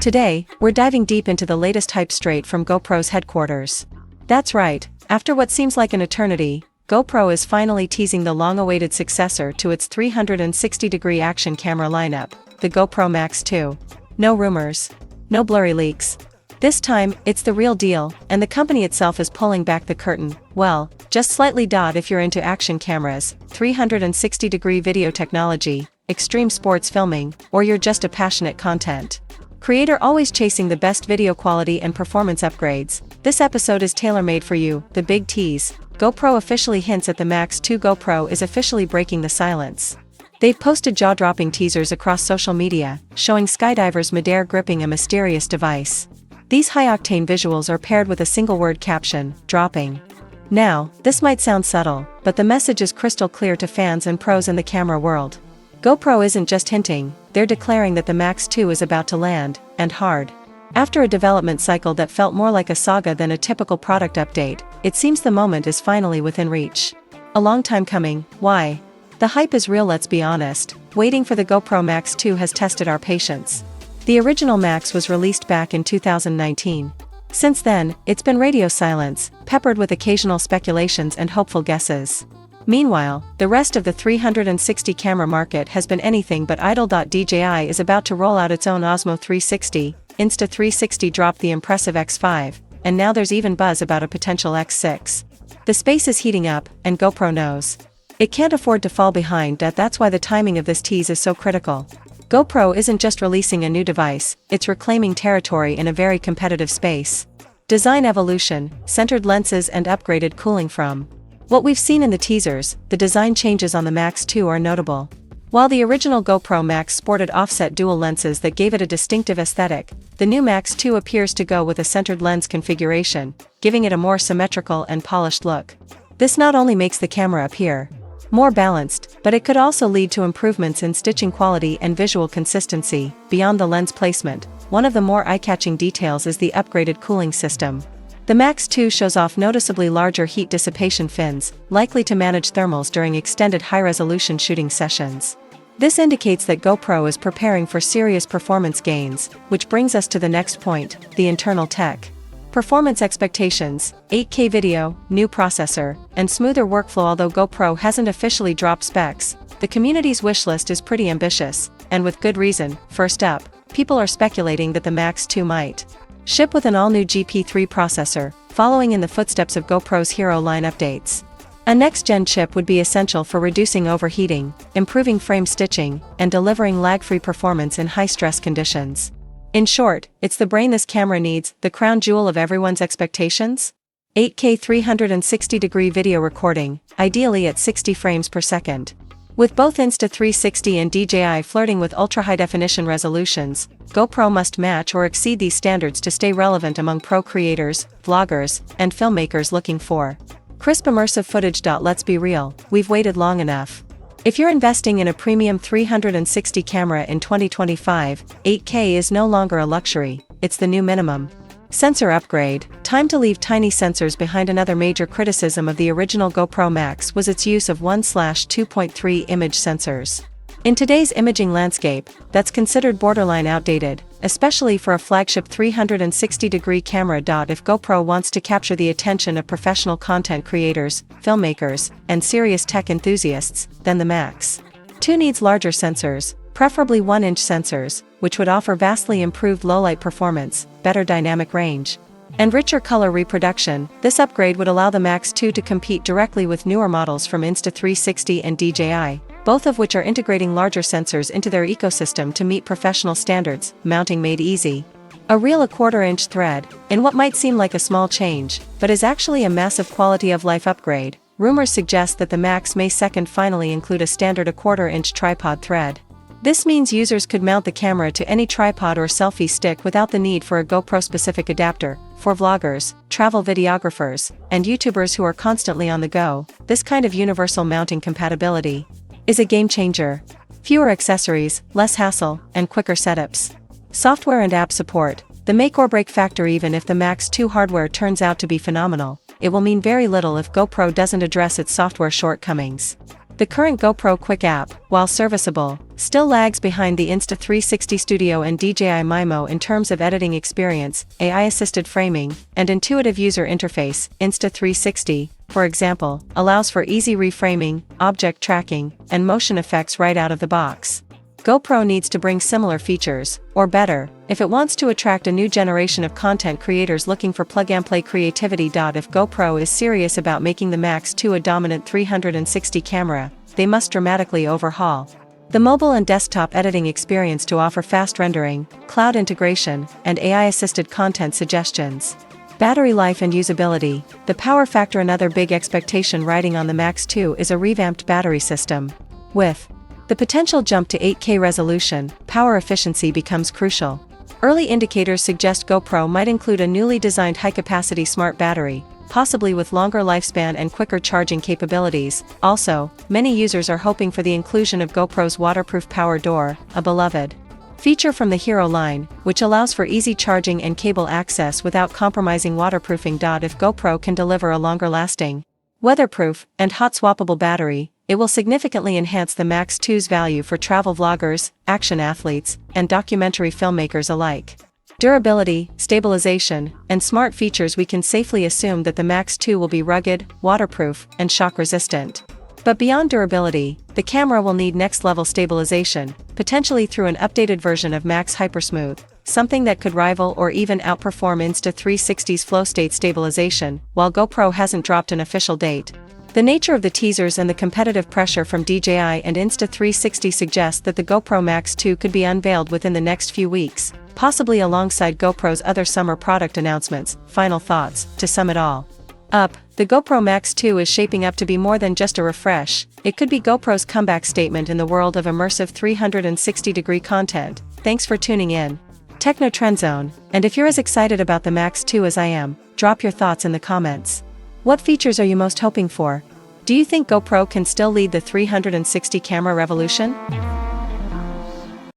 Today, we're diving deep into the latest hype straight from GoPro's headquarters. That's right, after what seems like an eternity, GoPro is finally teasing the long-awaited successor to its 360-degree action camera lineup, the GoPro Max 2. No rumors. No blurry leaks. This time, it's the real deal, and the company itself is pulling back the curtain, well, just slightly. If you're into action cameras, 360-degree video technology, extreme sports filming, or you're just a passionate content creator always chasing the best video quality and performance upgrades, this episode is tailor-made for you. The big tease: GoPro officially hints at the Max 2. GoPro is officially breaking the silence. They've posted jaw-dropping teasers across social media, showing skydivers midair gripping a mysterious device. These high-octane visuals are paired with a single-word caption: dropping. Now, this might sound subtle, but the message is crystal clear to fans and pros in the camera world. GoPro isn't just hinting, they're declaring that the Max 2 is about to land, and hard. After a development cycle that felt more like a saga than a typical product update, it seems the moment is finally within reach. A long time coming, why? The hype is real, let's be honest. Waiting for the GoPro Max 2 has tested our patience. The original Max was released back in 2019. Since then, it's been radio silence, peppered with occasional speculations and hopeful guesses. Meanwhile, the rest of the 360 camera market has been anything but idle. DJI is about to roll out its own Osmo 360, Insta360 dropped the impressive X5, and now there's even buzz about a potential X6. The space is heating up, and GoPro knows it can't afford to fall behind. That's why the timing of this tease is so critical. GoPro isn't just releasing a new device, it's reclaiming territory in a very competitive space. Design evolution, centered lenses and upgraded cooling. From what we've seen in the teasers, the design changes on the Max 2 are notable. While the original GoPro Max sported offset dual lenses that gave it a distinctive aesthetic, the new Max 2 appears to go with a centered lens configuration, giving it a more symmetrical and polished look. This not only makes the camera appear more balanced, but it could also lead to improvements in stitching quality and visual consistency. Beyond the lens placement, one of the more eye-catching details is the upgraded cooling system. The Max 2 shows off noticeably larger heat dissipation fins, likely to manage thermals during extended high-resolution shooting sessions. This indicates that GoPro is preparing for serious performance gains, which brings us to the next point: the internal tech. Performance expectations, 8K video, new processor, and smoother workflow. Although GoPro hasn't officially dropped specs, the community's wishlist is pretty ambitious, and with good reason. First up, people are speculating that the Max 2 might ship with an all-new GP3 processor, following in the footsteps of GoPro's Hero line updates. A next-gen chip would be essential for reducing overheating, improving frame stitching, and delivering lag-free performance in high-stress conditions. In short, it's the brain this camera needs, the crown jewel of everyone's expectations. 8K 360-degree video recording, ideally at 60 frames per second. With both Insta360 and DJI flirting with ultra-high-definition resolutions, GoPro must match or exceed these standards to stay relevant among pro creators, vloggers, and filmmakers looking for crisp immersive footage. Let's be real, we've waited long enough. If you're investing in a premium 360 camera in 2025, 8K is no longer a luxury, it's the new minimum. Sensor upgrade, time to leave tiny sensors behind. Another major criticism of the original GoPro Max was its use of 1/2.3 image sensors. In today's imaging landscape, that's considered borderline outdated, especially for a flagship 360-degree camera. If GoPro wants to capture the attention of professional content creators, filmmakers, and serious tech enthusiasts, then the Max 2 needs larger sensors, preferably 1-inch sensors, which would offer vastly improved low-light performance, better dynamic range, and richer color reproduction. This upgrade would allow the Max 2 to compete directly with newer models from Insta360 and DJI, both of which are integrating larger sensors into their ecosystem to meet professional standards. Mounting made easy. A real 1/4-inch thread, in what might seem like a small change, but is actually a massive quality-of-life upgrade. Rumors suggest that the Max May 2 finally include a standard 1/4-inch tripod thread. This means users could mount the camera to any tripod or selfie stick without the need for a GoPro-specific adapter. For vloggers, travel videographers, and YouTubers who are constantly on the go, this kind of universal mounting compatibility is a game-changer. Fewer accessories, less hassle, and quicker setups. Software and app support, the make-or-break factor. Even if the Max 2 hardware turns out to be phenomenal, it will mean very little if GoPro doesn't address its software shortcomings. The current GoPro Quick app, while serviceable, still lags behind the Insta360 Studio and DJI Mimo in terms of editing experience, AI-assisted framing, and intuitive user interface. Insta360, for example, allows for easy reframing, object tracking, and motion effects right out of the box. GoPro needs to bring similar features, or better, if it wants to attract a new generation of content creators looking for plug-and-play creativity. If GoPro is serious about making the Max 2 a dominant 360 camera, they must dramatically overhaul the mobile and desktop editing experience to offer fast rendering, cloud integration, and AI-assisted content suggestions. Battery life and usability. The power factor. Another big expectation riding on the Max 2 is a revamped battery system. With the potential jump to 8K resolution, power efficiency becomes crucial. Early indicators suggest GoPro might include a newly designed high-capacity smart battery, possibly with longer lifespan and quicker charging capabilities. Also, many users are hoping for the inclusion of GoPro's waterproof power door, a beloved feature from the Hero line, which allows for easy charging and cable access without compromising waterproofing. If GoPro can deliver a longer-lasting, weatherproof, and hot-swappable battery, it will significantly enhance the Max 2's value for travel vloggers, action athletes, and documentary filmmakers alike. Durability, stabilization, and smart features. We can safely assume that the Max 2 will be rugged, waterproof, and shock-resistant. But beyond durability, the camera will need next-level stabilization, potentially through an updated version of Max Hypersmooth, something that could rival or even outperform Insta360's flow state stabilization. While GoPro hasn't dropped an official date, the nature of the teasers and the competitive pressure from DJI and Insta360 suggest that the GoPro Max 2 could be unveiled within the next few weeks, possibly alongside GoPro's other summer product announcements. Final thoughts. To sum it all up, the GoPro Max 2 is shaping up to be more than just a refresh. It could be GoPro's comeback statement in the world of immersive 360-degree content. Thanks for tuning in. Techno Trend Zone, and if you're as excited about the Max 2 as I am, drop your thoughts in the comments. What features are you most hoping for? Do you think GoPro can still lead the 360 camera revolution?